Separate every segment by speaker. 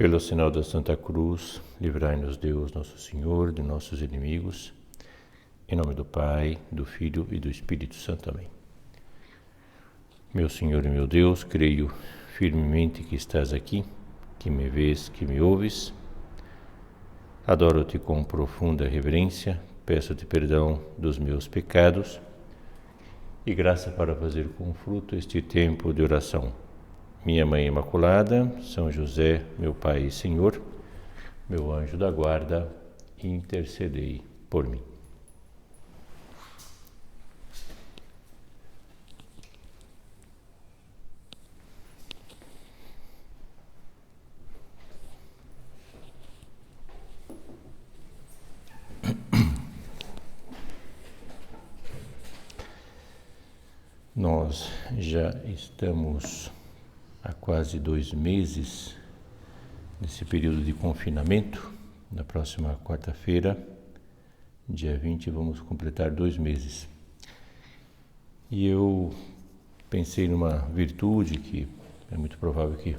Speaker 1: Pelo sinal da Santa Cruz, livrai-nos Deus, nosso Senhor, de nossos inimigos. Em nome do Pai, do Filho e do Espírito Santo. Amém. Meu Senhor e meu Deus, creio firmemente que estás aqui, que me vês, que me ouves. Adoro-te com profunda reverência, peço-te perdão dos meus pecados e graça para fazer com fruto este tempo de oração. Minha Mãe Imaculada, São José, meu Pai e Senhor, meu anjo da guarda, intercedei por mim. Nós já estamos há quase 2 meses nesse período de confinamento. Na próxima quarta-feira, dia 20, vamos completar 2 meses. E eu pensei numa virtude que é muito provável que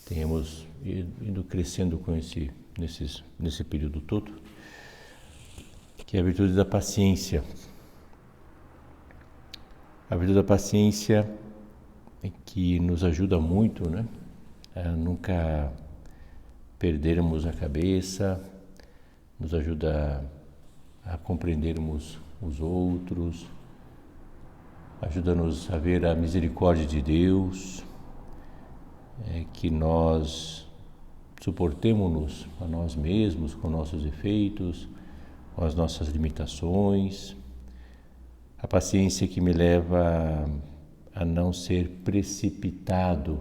Speaker 1: tenhamos ido crescendo com nesse período todo, que é a virtude da paciência. A virtude da paciência é que nos ajuda muito, a nunca perdermos a cabeça, nos ajuda a compreendermos os outros, ajuda-nos a ver a misericórdia de Deus, que nós suportemos-nos a nós mesmos com nossos defeitos, com as nossas limitações. A paciência que me leva a não ser precipitado,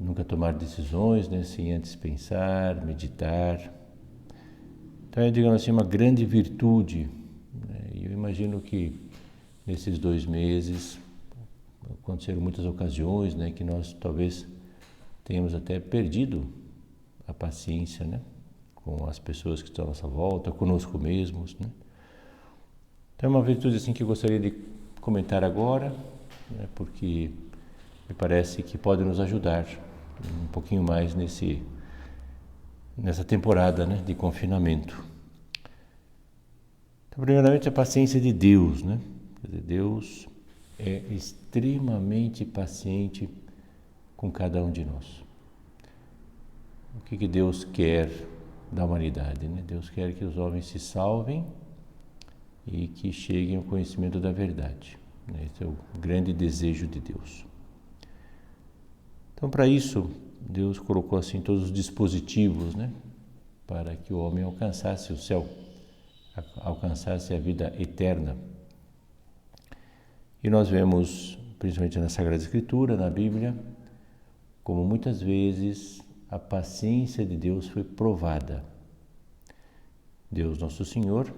Speaker 1: nunca tomar decisões, sem antes pensar, meditar. Então é, digamos assim, uma grande virtude. E eu imagino que nesses 2 meses aconteceram muitas ocasiões, que nós talvez tenhamos até perdido a paciência, com as pessoas que estão à nossa volta, conosco mesmos, Então é uma virtude assim que eu gostaria de comentar agora, porque me parece que pode nos ajudar um pouquinho mais nessa temporada, de confinamento. Então, primeiramente, a paciência de Deus, Quer dizer, Deus é extremamente paciente com cada um de nós. O que Deus quer da humanidade, Deus quer que os homens se salvem e que cheguem ao conhecimento da verdade. Esse é o grande desejo de Deus. Então, para isso, Deus colocou assim todos os dispositivos, para que o homem alcançasse o céu, alcançasse a vida eterna. E nós vemos, principalmente na Sagrada Escritura, na Bíblia, como muitas vezes a paciência de Deus foi provada. Deus, nosso Senhor,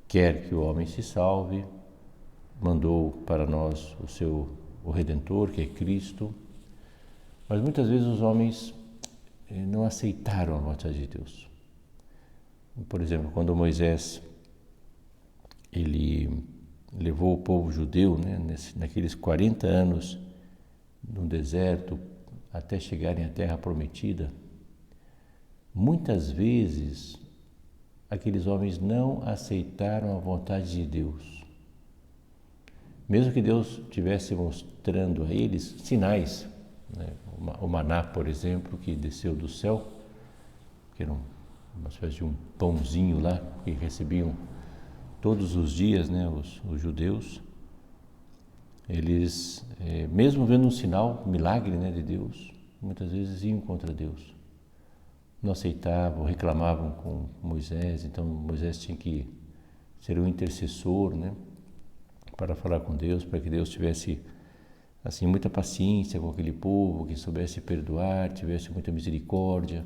Speaker 1: quer que o homem se salve, mandou para nós o Redentor, que é Cristo, mas muitas vezes os homens não aceitaram a vontade de Deus. Por exemplo, quando Moisés ele levou o povo judeu, naqueles 40 anos no deserto, até chegarem à Terra Prometida, muitas vezes aqueles homens não aceitaram a vontade de Deus. Mesmo que Deus estivesse mostrando a eles sinais, o maná, por exemplo, que desceu do céu, que era uma espécie de um pãozinho lá, que recebiam todos os dias, os judeus, eles, mesmo vendo um sinal, um milagre, de Deus, muitas vezes iam contra Deus. Não aceitavam, reclamavam com Moisés, então Moisés tinha que ser um intercessor, para falar com Deus, para que Deus tivesse assim muita paciência com aquele povo, que soubesse perdoar, tivesse muita misericórdia,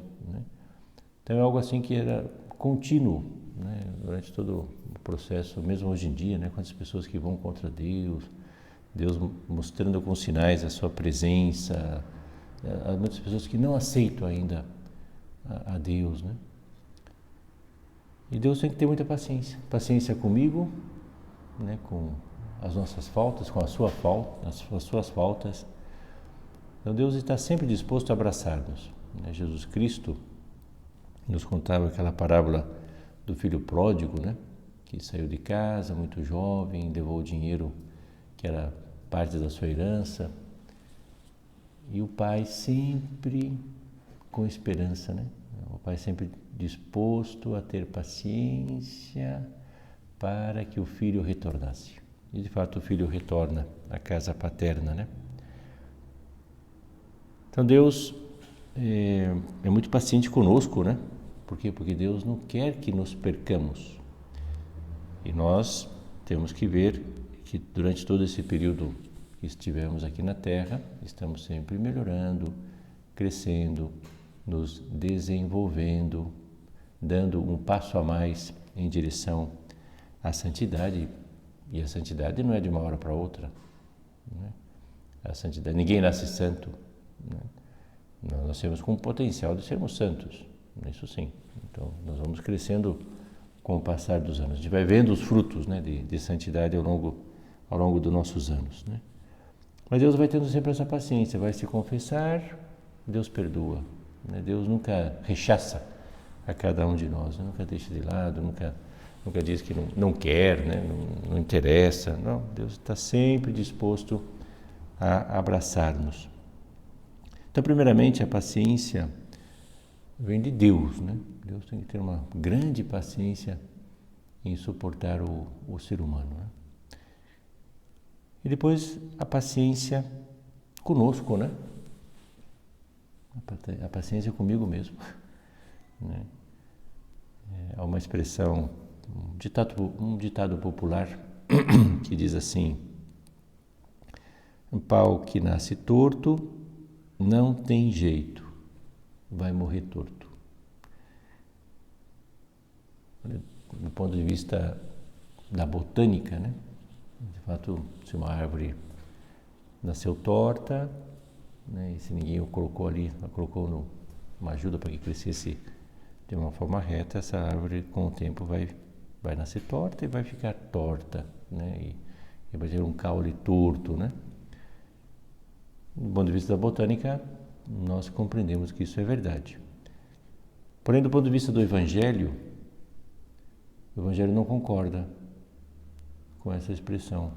Speaker 1: Então é algo assim que era contínuo, durante todo o processo, mesmo hoje em dia, quantas pessoas que vão contra Deus, Deus mostrando com sinais a sua presença, há muitas pessoas que não aceitam ainda a Deus, E Deus tem que ter muita paciência comigo, com as nossas faltas, com a sua falta, as suas faltas, Então Deus está sempre disposto a abraçar-nos. Jesus Cristo nos contava aquela parábola do filho pródigo, né? Que saiu de casa muito jovem, levou o dinheiro que era parte da sua herança, e o pai sempre com esperança, né? O pai sempre disposto a ter paciência para que o filho retornasse. E de fato o filho retorna à casa paterna, né? Então Deus é muito paciente conosco, né? Por quê? Porque Deus não quer que nos percamos. E nós temos que ver que durante todo esse período que estivemos aqui na Terra, estamos sempre melhorando, crescendo, nos desenvolvendo, dando um passo a mais em direção à santidade. E a santidade não é de uma hora para outra, né? A santidade, ninguém nasce santo, né? Nós nascemos com o potencial de sermos santos, isso sim. Então nós vamos crescendo com o passar dos anos. A gente vai vendo os frutos, né, de santidade ao longo dos nossos anos, né? Mas Deus vai tendo sempre essa paciência, vai se confessar, Deus perdoa, né? Deus nunca rechaça a cada um de nós, né? Nunca deixa de lado, nunca diz que não quer, né? Não interessa. Não, Deus está sempre disposto a abraçar-nos. Então, primeiramente, a paciência vem de Deus, né? Deus tem que ter uma grande paciência em suportar o ser humano, né? E depois a paciência conosco, né? A paciência comigo mesmo, né? Há uma expressão, um ditado popular que diz assim: um pau que nasce torto não tem jeito, vai morrer torto. Do ponto de vista da botânica, né? De fato, se uma árvore nasceu torta, né, e se ninguém o colocou ali, colocou uma ajuda para que crescesse de uma forma reta, essa árvore com o tempo vai nascer torta e vai ficar torta, né? E vai ter um caule torto, né? Do ponto de vista da botânica, nós compreendemos que isso é verdade. Porém, do ponto de vista do Evangelho, o Evangelho não concorda com essa expressão.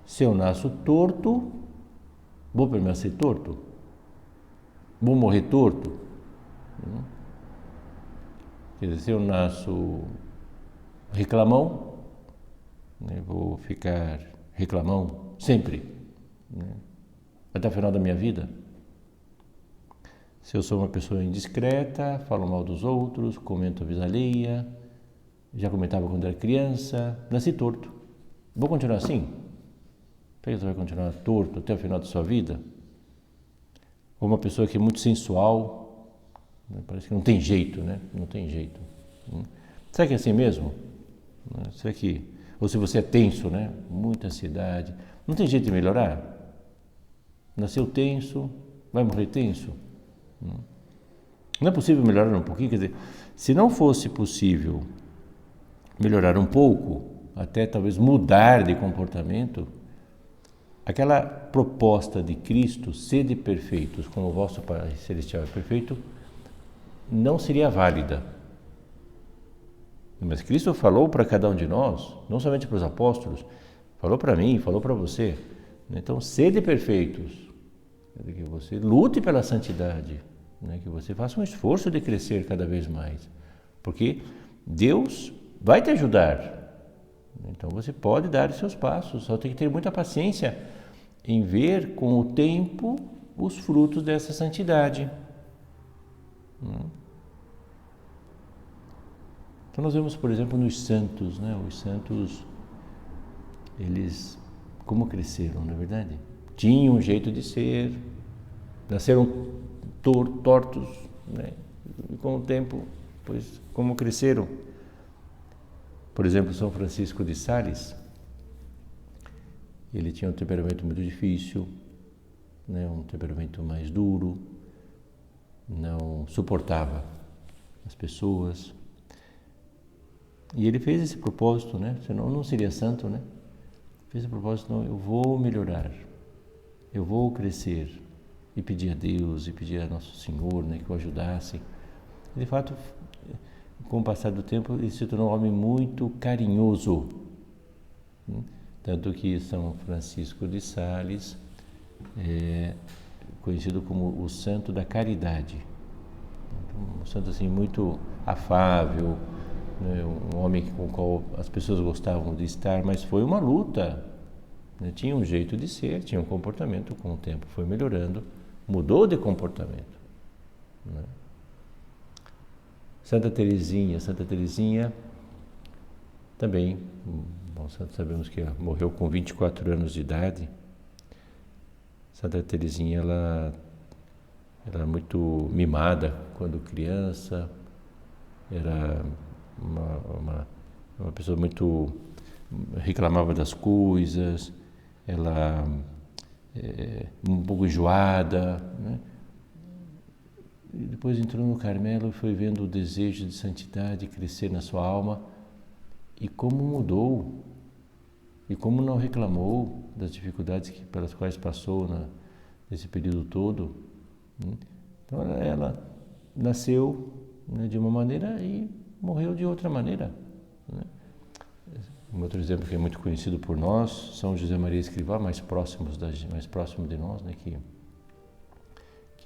Speaker 1: Se eu nasço torto, vou permanecer torto? Vou morrer torto? Quer dizer, se eu nasço reclamão, né, vou ficar reclamão sempre, né, até o final da minha vida? Se eu sou uma pessoa indiscreta, falo mal dos outros, comento a vida alheia, já comentava quando era criança, nasci torto. Vou continuar assim? Você vai continuar torto até o final da sua vida? Ou uma pessoa que é muito sensual, né? Parece que não tem jeito, né? Não tem jeito. Será que é assim mesmo? Será que... Ou se você é tenso, né? Muita ansiedade, não tem jeito de melhorar? Nasceu tenso, vai morrer tenso? Não é possível melhorar um pouquinho? Quer dizer, se não fosse possível melhorar um pouco, até talvez mudar de comportamento, aquela proposta de Cristo, sede perfeitos, como o vosso Pai Celestial é perfeito, não seria válida. Mas Cristo falou para cada um de nós, não somente para os apóstolos, falou para mim, falou para você. Então, sede perfeitos, que você lute pela santidade, né? Que você faça um esforço de crescer cada vez mais, porque Deus vai te ajudar. Então você pode dar os seus passos, só tem que ter muita paciência em ver com o tempo os frutos dessa santidade. Então nós vemos, por exemplo, nos santos, né? Os santos, eles como cresceram, não é verdade? Tinham um jeito de ser, nasceram tortos, né? E com o tempo, pois como cresceram. Por exemplo, São Francisco de Sales, ele tinha um temperamento muito difícil, né? Um temperamento mais duro, não suportava as pessoas. E ele fez esse propósito, né? Senão não seria santo, né? Fez esse propósito, não, eu vou melhorar. eu vou crescer, e pedir a Deus, e pedir a Nosso Senhor, né, que o ajudasse. De fato, com o passar do tempo, ele se tornou um homem muito carinhoso. Tanto que São Francisco de Sales é conhecido como o Santo da Caridade. Um santo assim muito afável, né, um homem com o qual as pessoas gostavam de estar, mas foi uma luta. Né, tinha um jeito de ser, tinha um comportamento, com o tempo foi melhorando, mudou de comportamento. Né? Santa Teresinha também, bom, sabemos que ela morreu com 24 anos de idade. Santa Teresinha, ela era muito mimada quando criança, era uma pessoa muito... reclamava das coisas, ela um pouco enjoada, né? E depois entrou no Carmelo e foi vendo o desejo de santidade crescer na sua alma, e como mudou, e como não reclamou das dificuldades pelas quais passou nesse período todo. Então ela nasceu, né, de uma maneira e morreu de outra maneira. Né? Um outro exemplo que é muito conhecido por nós, São José Maria Escrivá, mais próximo de nós, né, que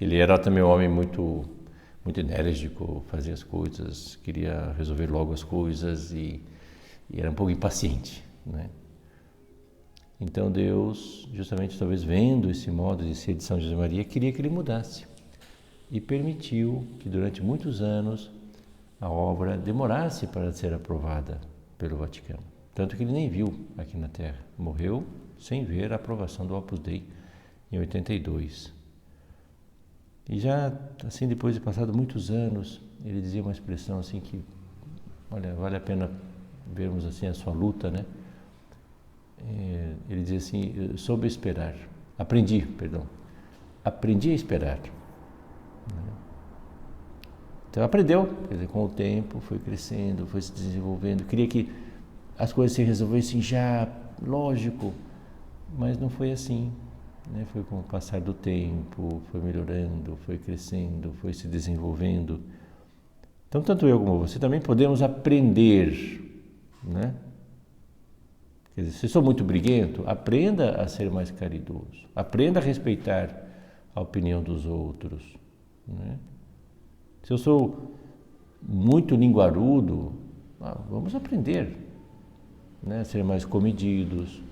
Speaker 1: ele era também um homem muito enérgico, fazia as coisas, queria resolver logo as coisas e era um pouco impaciente, né? Então Deus, justamente talvez vendo esse modo de ser de São José Maria, queria que ele mudasse e permitiu que durante muitos anos a obra demorasse para ser aprovada pelo Vaticano. Tanto que ele nem viu aqui na Terra, morreu sem ver a aprovação do Opus Dei em 82. E já, assim, depois de passado muitos anos, ele dizia uma expressão assim que, olha, vale a pena vermos assim a sua luta, né? Ele dizia assim, aprendi a esperar. Então aprendeu, quer dizer, com o tempo foi crescendo, foi se desenvolvendo, queria que as coisas se resolvessem já, lógico, mas não foi assim. Né? Foi com o passar do tempo, foi melhorando, foi crescendo, foi se desenvolvendo. Então, tanto eu como você também podemos aprender, né? Quer dizer, se eu sou muito briguento, aprenda a ser mais caridoso, aprenda a respeitar a opinião dos outros. Né? Se eu sou muito linguarudo, vamos aprender, né? A ser mais comedidos,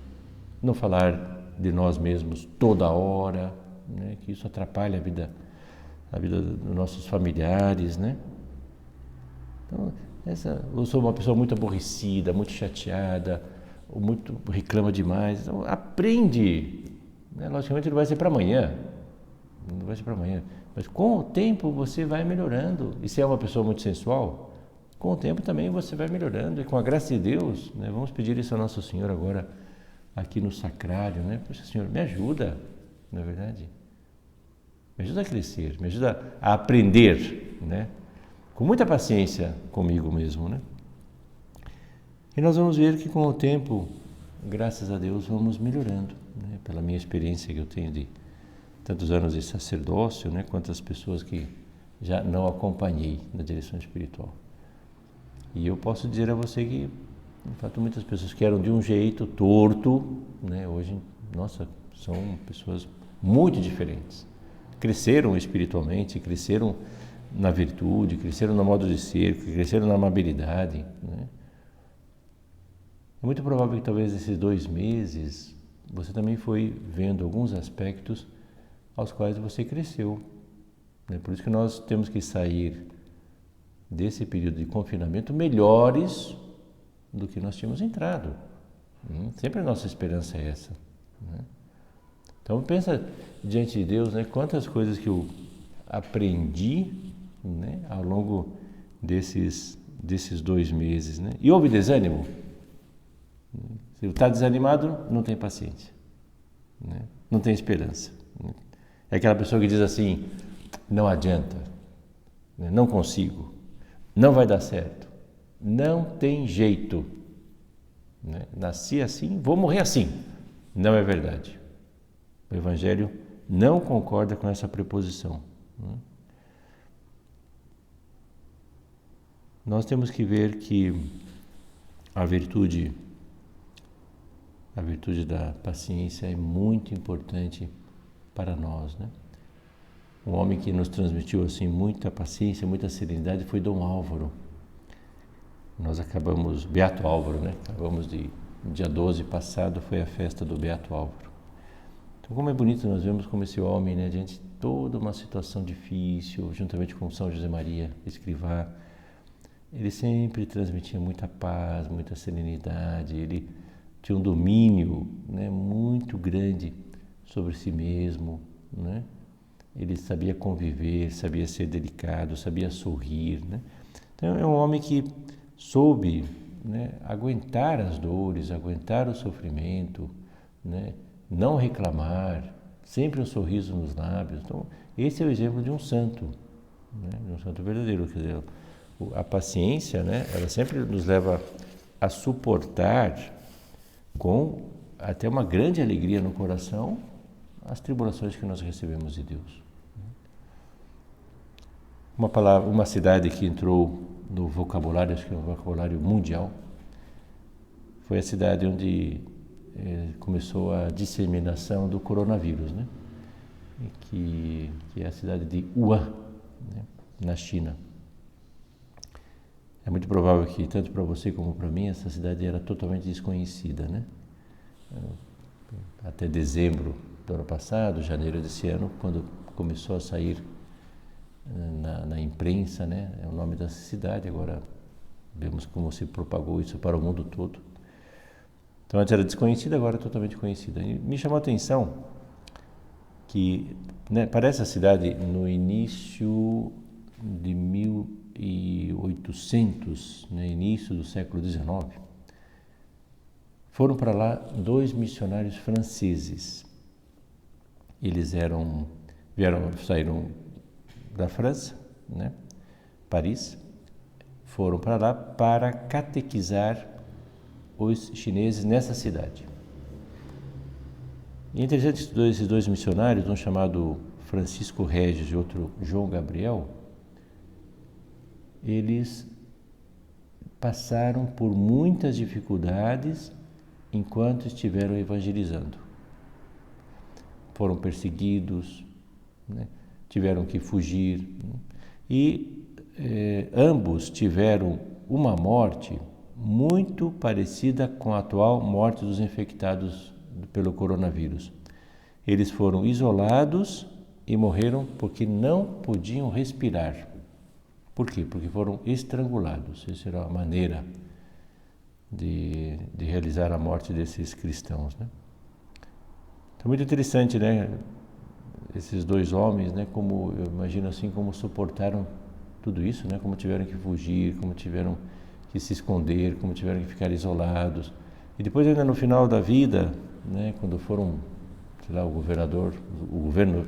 Speaker 1: não falar de nós mesmos toda hora, né? Que isso atrapalha a vida dos nossos familiares, né? Então, eu sou uma pessoa muito aborrecida, muito chateada, ou muito reclama demais. Então, aprende, né? Logicamente não vai ser para amanhã, mas com o tempo você vai melhorando. E se é uma pessoa muito sensual, com o tempo também você vai melhorando. E com a graça de Deus, né? Vamos pedir isso ao Nosso Senhor agora, aqui no sacrário, né? Poxa, Senhor, me ajuda, não é verdade? Me ajuda a crescer, me ajuda a aprender, né? Com muita paciência comigo mesmo, né? E nós vamos ver que com o tempo, graças a Deus, vamos melhorando, né? Pela minha experiência que eu tenho de tantos anos de sacerdócio, né? Quantas pessoas que já não acompanhei na direção espiritual. E eu posso dizer a você que, de fato, muitas pessoas que eram de um jeito torto, né? Hoje, nossa, são pessoas muito diferentes. Cresceram espiritualmente, cresceram na virtude, cresceram no modo de ser, cresceram na amabilidade, né? É muito provável que talvez esses 2 meses você também foi vendo alguns aspectos aos quais você cresceu, né? Por isso que nós temos que sair desse período de confinamento melhores do que nós tínhamos entrado. Sempre a nossa esperança é essa, né? Então pensa diante de Deus, né, quantas coisas que eu aprendi, né, ao longo desses 2 meses, né? E houve desânimo? Se está desanimado, não tem paciência, né? Não tem esperança, né? É aquela pessoa que diz assim, não adianta, né? Não consigo, não vai dar certo, não tem jeito, né? Nasci assim, vou morrer assim. Não é verdade. O Evangelho não concorda com essa preposição. Nós temos que ver que a virtude da paciência é muito importante para nós, né? Um homem que nos transmitiu assim muita paciência, muita serenidade foi Dom Álvaro. Nós acabamos, Beato Álvaro, né? Dia 12 passado foi a festa do Beato Álvaro. Então, como é bonito nós vemos como esse homem, né, diante de toda uma situação difícil, juntamente com São José Maria Escrivá, ele sempre transmitia muita paz, muita serenidade, ele tinha um domínio, né, muito grande sobre si mesmo, né? Ele sabia conviver, sabia ser delicado, sabia sorrir, né? Então é um homem que soube, né, aguentar as dores, aguentar o sofrimento, né, não reclamar, sempre um sorriso nos lábios. Então esse é o exemplo de um santo, né, de um santo verdadeiro. Quer dizer, a paciência, né, ela sempre nos leva a suportar com até uma grande alegria no coração as tribulações que nós recebemos de Deus. Uma cidade que entrou no vocabulário, acho que é o vocabulário mundial, foi a cidade onde começou a disseminação do coronavírus, né? Que é a cidade de Wuhan, né, na China. É muito provável que, tanto para você como para mim, essa cidade era totalmente desconhecida, né? Até dezembro do ano passado, janeiro desse ano, quando começou a sair na imprensa, né, é o nome dessa cidade. Agora vemos como se propagou isso para o mundo todo. Então antes era desconhecida, agora é totalmente conhecida. E me chamou a atenção que, né, para essa cidade, no início de 1800, no início do século XIX, foram para lá 2 missionários franceses. Eles saíram da França, né, Paris, foram para lá para catequizar os chineses nessa cidade. E interessante, esses dois missionários, um chamado Francisco Regis e outro João Gabriel, eles passaram por muitas dificuldades enquanto estiveram evangelizando. Foram perseguidos, né? Tiveram que fugir, né? E ambos tiveram uma morte muito parecida com a atual morte dos infectados pelo coronavírus. Eles foram isolados e morreram porque não podiam respirar. Por quê? Porque foram estrangulados. Essa era a maneira de realizar a morte desses cristãos, né? Então, muito interessante, né? Esses 2 homens, né? Como eu imagino assim, como suportaram tudo isso, né? Como tiveram que fugir, como tiveram que se esconder, como tiveram que ficar isolados. E depois, ainda no final da vida, né? Quando foram, sei lá, o governo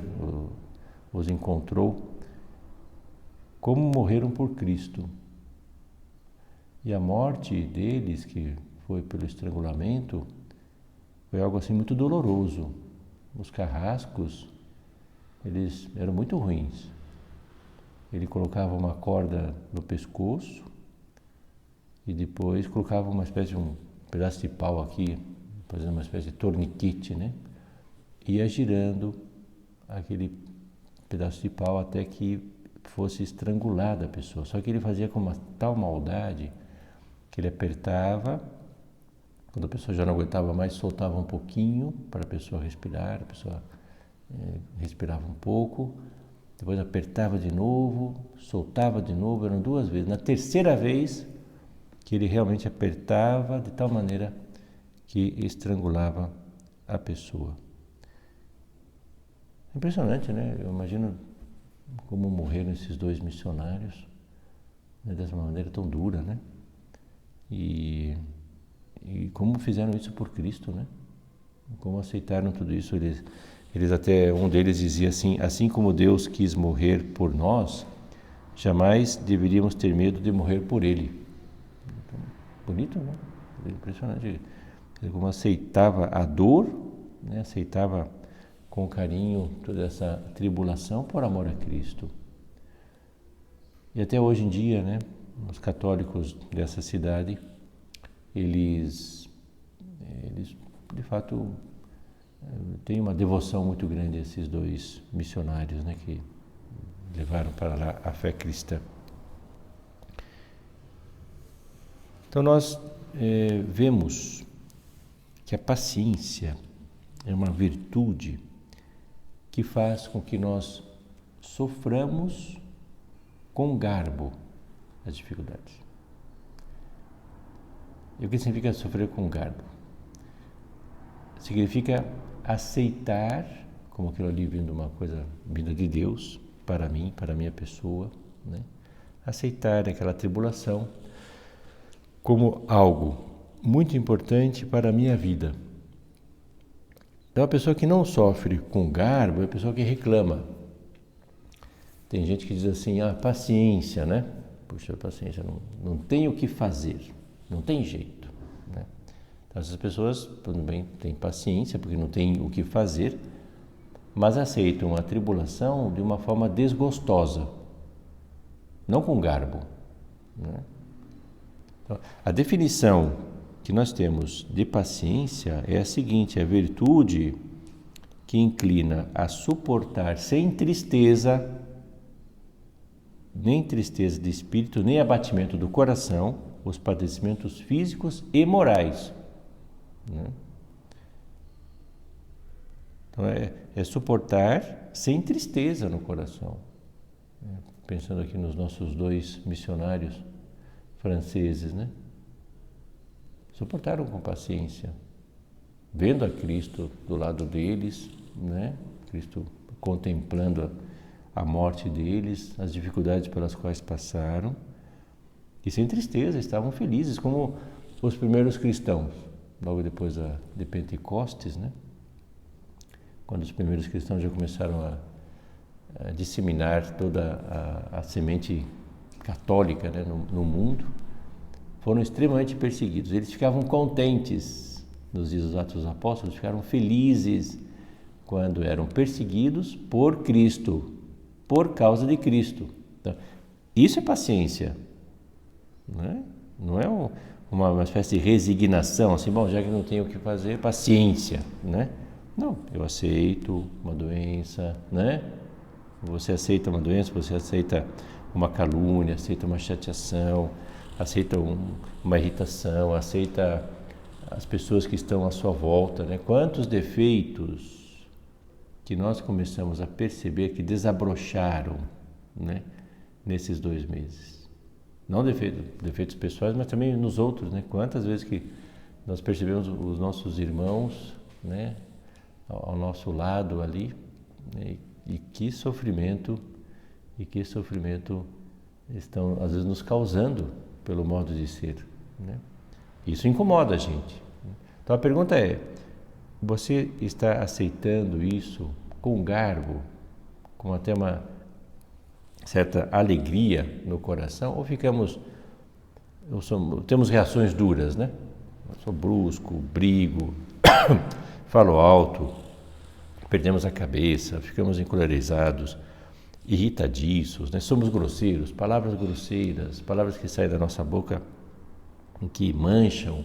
Speaker 1: os encontrou, como morreram por Cristo. E a morte deles, que foi pelo estrangulamento, foi algo assim muito doloroso. Os carrascos, eles eram muito ruins. Ele colocava uma corda no pescoço e depois colocava uma espécie de um pedaço de pau aqui, fazendo uma espécie de torniquete, né? Ia girando aquele pedaço de pau até que fosse estrangulada a pessoa. Só que ele fazia com uma tal maldade que ele apertava, quando a pessoa já não aguentava mais, soltava um pouquinho para a pessoa respirar, a pessoa respirava um pouco, depois apertava de novo, soltava de novo, eram 2 vezes. Na terceira vez que ele realmente apertava de tal maneira que estrangulava a pessoa. Impressionante, né? Eu imagino como morreram esses 2 missionários, né, dessa maneira tão dura, né? E como fizeram isso por Cristo, né? Como aceitaram tudo isso. Eles até, um deles dizia assim como Deus quis morrer por nós, jamais deveríamos ter medo de morrer por Ele. Então, bonito, né? Impressionante como aceitava a dor, né? Aceitava com carinho toda essa tribulação por amor a Cristo. E até hoje em dia, né, os católicos dessa cidade, eles de fato têm uma devoção muito grande a esses dois missionários, né, que levaram para lá a fé cristã. Então nós vemos que a paciência é uma virtude que faz com que nós soframos com garbo as dificuldades. E o que significa sofrer com garbo? Significa aceitar, como aquilo ali vindo uma coisa vinda de Deus, para mim, para a minha pessoa, né? Aceitar aquela tribulação como algo muito importante para a minha vida. Então a pessoa que não sofre com garbo é a pessoa que reclama. Tem gente que diz assim, paciência, né? Puxa, paciência, não tem o que fazer, não tem jeito, né? Então essas pessoas, tudo bem, têm paciência porque não tem o que fazer, mas aceitam a tribulação de uma forma desgostosa, não com garbo, né? Então, a definição que nós temos de paciência é a seguinte: a virtude que inclina a suportar sem tristeza, nem tristeza de espírito, nem abatimento do coração, os padecimentos físicos e morais, né? Então é suportar sem tristeza no coração. Pensando aqui nos nossos dois missionários franceses, né? Suportaram com paciência, vendo a Cristo do lado deles, né? Cristo contemplando a morte deles, as dificuldades pelas quais passaram, e sem tristeza, estavam felizes, como os primeiros cristãos, logo depois de Pentecostes, né? Quando os primeiros cristãos já começaram a disseminar toda a semente católica, né, no mundo, foram extremamente perseguidos. Eles ficavam contentes nos dias dos Atos dos Apóstolos, ficaram felizes quando eram perseguidos por Cristo, por causa de Cristo. Então, isso é paciência, né? Não é uma espécie de resignação, assim, bom, já que não tenho o que fazer, paciência, né? Não, eu aceito uma doença, né? Você aceita uma doença, você aceita uma calúnia, aceita uma chateação, aceita uma irritação, aceita as pessoas que estão à sua volta, né? Quantos defeitos que nós começamos a perceber que desabrocharam, né, nesses 2 meses. Não defeitos pessoais, mas também nos outros, né? Quantas vezes que nós percebemos os nossos irmãos, né, ao nosso lado ali, né? E que sofrimento estão às vezes nos causando pelo modo de ser, né? Isso incomoda a gente. Então a pergunta é: você está aceitando isso com garbo, com até uma certa alegria no coração, ou temos reações duras, né? Eu sou brusco, brigo, falo alto, perdemos a cabeça, ficamos encolerizados, irritadiços, né? Somos grosseiros, palavras grosseiras, palavras que saem da nossa boca que mancham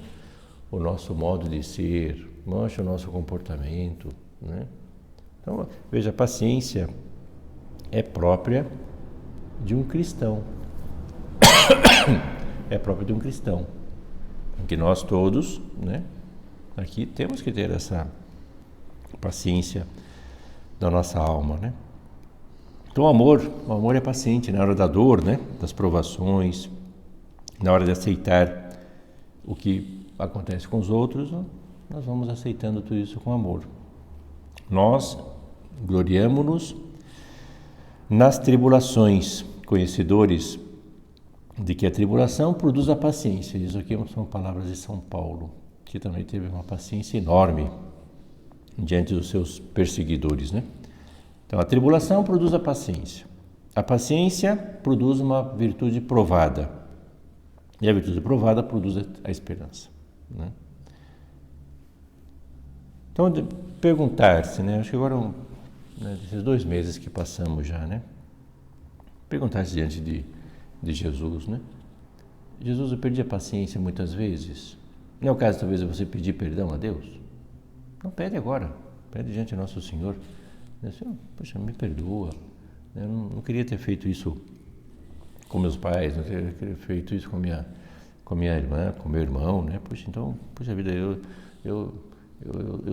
Speaker 1: o nosso modo de ser, mancham o nosso comportamento, né? Então, veja, a paciência é própria de um cristão. É própria de um cristão. Que nós todos, né, aqui temos que ter essa paciência da nossa alma, né? Então o amor é paciente na hora da dor, né, das provações, na hora de aceitar o que acontece com os outros, nós vamos aceitando tudo isso com amor. Nós gloriamo-nos nas tribulações, conhecedores de que a tribulação produz a paciência. Isso aqui são palavras de São Paulo, que também teve uma paciência enorme diante dos seus perseguidores, né? Então, a tribulação produz a paciência. A paciência produz uma virtude provada. E a virtude provada produz a esperança, né? Então, perguntar-se, né? Acho que agora, né, esses 2 meses que passamos já, né? Perguntar-se diante de Jesus, né? Jesus, eu perdi a paciência muitas vezes. Não é o caso, talvez, de você pedir perdão a Deus? Não, pede agora. Pede diante de Nosso Senhor. Senhor, poxa, me perdoa. Eu não queria ter feito isso com meus pais, não queria ter feito isso com minha irmã, com meu irmão, né? Poxa vida, eu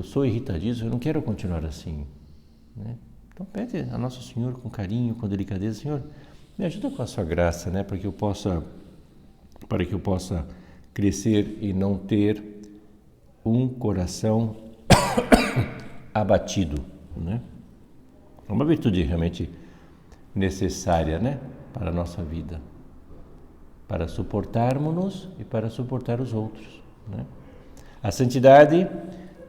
Speaker 1: sou irritadiço, eu não quero continuar assim, né? Então pede a Nosso Senhor com carinho, com delicadeza, Senhor, me ajuda com a sua graça, né? Para que eu possa crescer e não ter um coração abatido, né? É uma virtude realmente necessária, né? Para a nossa vida, para suportarmos-nos e para suportar os outros, né? A santidade,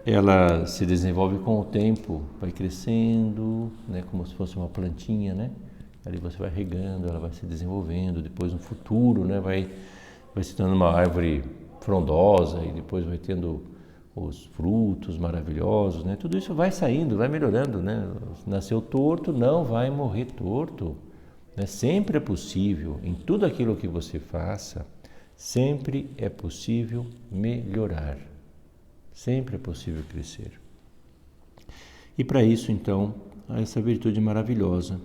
Speaker 1: ela se desenvolve com o tempo, vai crescendo, né? Como se fosse uma plantinha, né? Ali você vai regando, ela vai se desenvolvendo, depois no futuro, né? Vai se tornando uma árvore frondosa e depois vai tendo os frutos maravilhosos, né? Tudo isso vai saindo, vai melhorando, né? Nasceu torto, não vai morrer torto, né? Sempre é possível, em tudo aquilo que você faça, sempre é possível melhorar, sempre é possível crescer. E para isso, então, há essa virtude maravilhosa.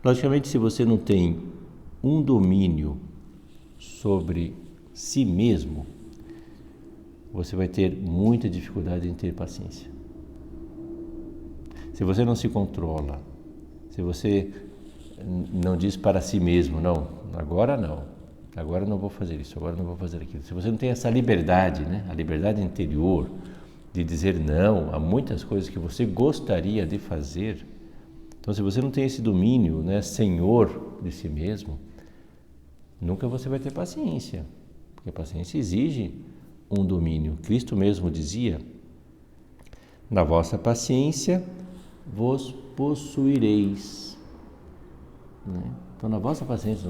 Speaker 1: Logicamente, se você não tem um domínio sobre si mesmo, você vai ter muita dificuldade em ter paciência. Se você não se controla, se você não diz para si mesmo, não, agora não vou fazer isso, agora não vou fazer aquilo. Se você não tem essa liberdade, né, a liberdade interior de dizer não a muitas coisas que você gostaria de fazer, então se você não tem esse domínio, né, senhor de si mesmo, nunca você vai ter paciência, porque a paciência exige um domínio. Cristo mesmo dizia: na vossa paciência vos possuireis, né? Então, na vossa paciência,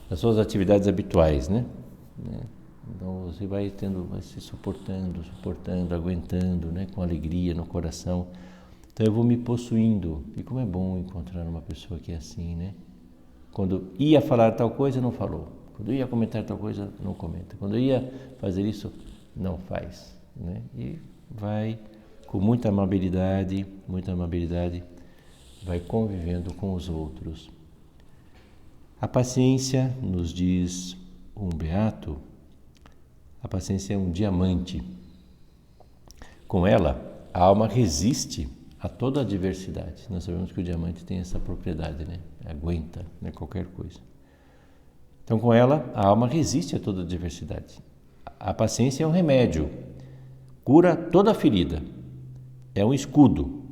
Speaker 1: nas suas atividades habituais, né? Então, você vai se suportando, aguentando, né? Com alegria no coração. Então, eu vou me possuindo. E como é bom encontrar uma pessoa que é assim, né? Quando ia falar tal coisa, não falou. Quando ia comentar tal coisa, não comenta. Quando ia fazer isso, não faz, né? E vai com muita amabilidade, vai convivendo com os outros. A paciência, nos diz um beato, a paciência é um diamante. Com ela, a alma resiste a toda adversidade. Nós sabemos que o diamante tem essa propriedade, né? Aguenta, né, qualquer coisa. Então, com ela, a alma resiste a toda adversidade. A paciência é um remédio, cura toda ferida, é um escudo,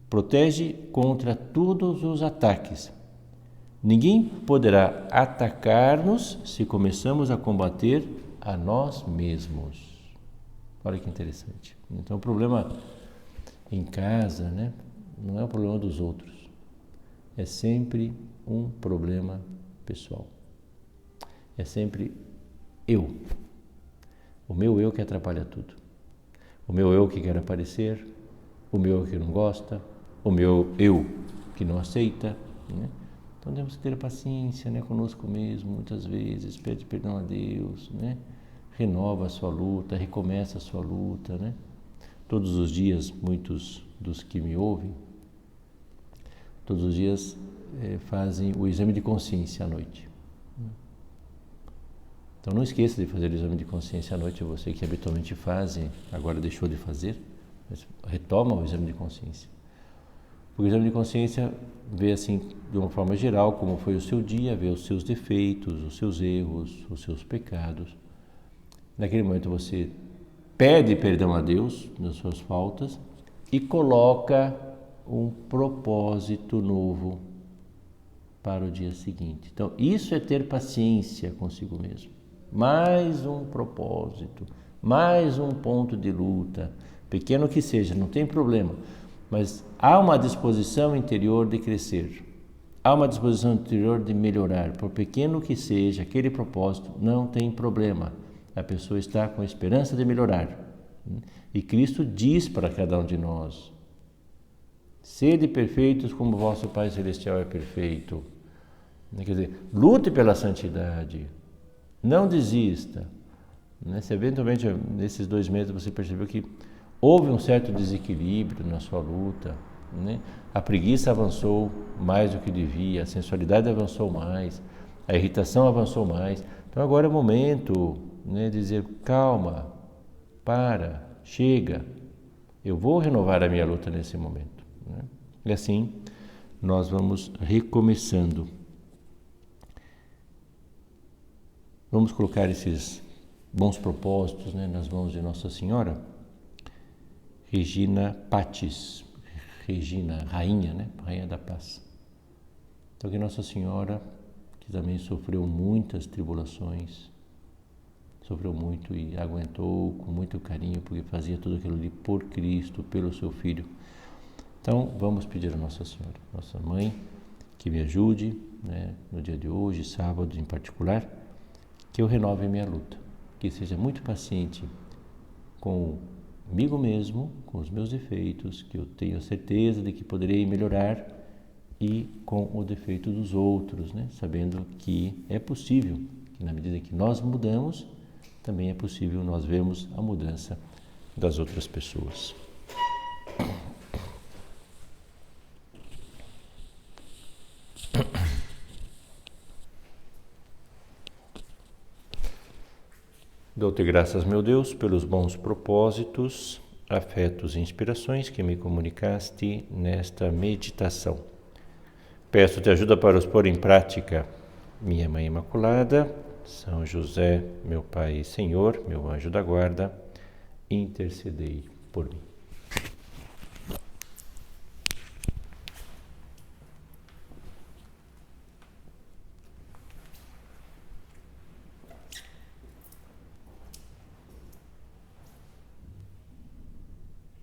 Speaker 1: protege contra todos os ataques. Ninguém poderá atacar-nos se começamos a combater a nós mesmos. Olha que interessante. Então, o problema em casa, né, não é o problema dos outros, é sempre um problema pessoal. É sempre eu. O meu eu que atrapalha tudo. O meu eu que quer aparecer, o meu eu que não gosta, o meu eu que não aceita, né? Então temos que ter paciência, né, conosco mesmo, muitas vezes, pede perdão a Deus, né? Renova a sua luta, recomeça a sua luta, né? Todos os dias, muitos dos que me ouvem, todos os dias fazem o exame de consciência à noite. Então não esqueça de fazer o exame de consciência à noite, você que habitualmente faz, agora deixou de fazer, mas retoma o exame de consciência. O exame de consciência vê assim, de uma forma geral, como foi o seu dia, vê os seus defeitos, os seus erros, os seus pecados. Naquele momento você pede perdão a Deus das suas faltas e coloca um propósito novo para o dia seguinte. Então, isso é ter paciência consigo mesmo. Mais um propósito, mais um ponto de luta, pequeno que seja, não tem problema, mas há uma disposição interior de crescer, há uma disposição interior de melhorar, por pequeno que seja aquele propósito, não tem problema, a pessoa está com esperança de melhorar, E Cristo diz para cada um de nós: sede perfeitos como vosso Pai Celestial é perfeito. Quer dizer, lute pela santidade, não desista. Se eventualmente nesses 2 meses você percebeu que houve um certo desequilíbrio na sua luta, a preguiça avançou mais do que devia, a sensualidade avançou mais, a irritação avançou mais. Então agora é o momento de dizer: calma, para, chega, eu vou renovar a minha luta nesse momento. E assim nós vamos recomeçando. Vamos colocar esses bons propósitos nas mãos de Nossa Senhora. Regina Pacis, Regina, rainha, rainha da paz. Então que Nossa Senhora, que também sofreu muitas tribulações, sofreu muito e aguentou com muito carinho, porque fazia tudo aquilo ali por Cristo, pelo seu Filho. Então vamos pedir a Nossa Senhora, nossa Mãe, que me ajude, no dia de hoje, sábado em particular, que eu renove a minha luta, que seja muito paciente comigo mesmo, com os meus defeitos, que eu tenho certeza de que poderei melhorar, e com o defeito dos outros, sabendo que é possível, que na medida que nós mudamos, também é possível nós vermos a mudança das outras pessoas. Dou-te graças, meu Deus, pelos bons propósitos, afetos e inspirações que me comunicaste nesta meditação. Peço-te ajuda para os pôr em prática. Minha Mãe Imaculada, São José, meu Pai e Senhor, meu anjo da guarda, intercedei por mim.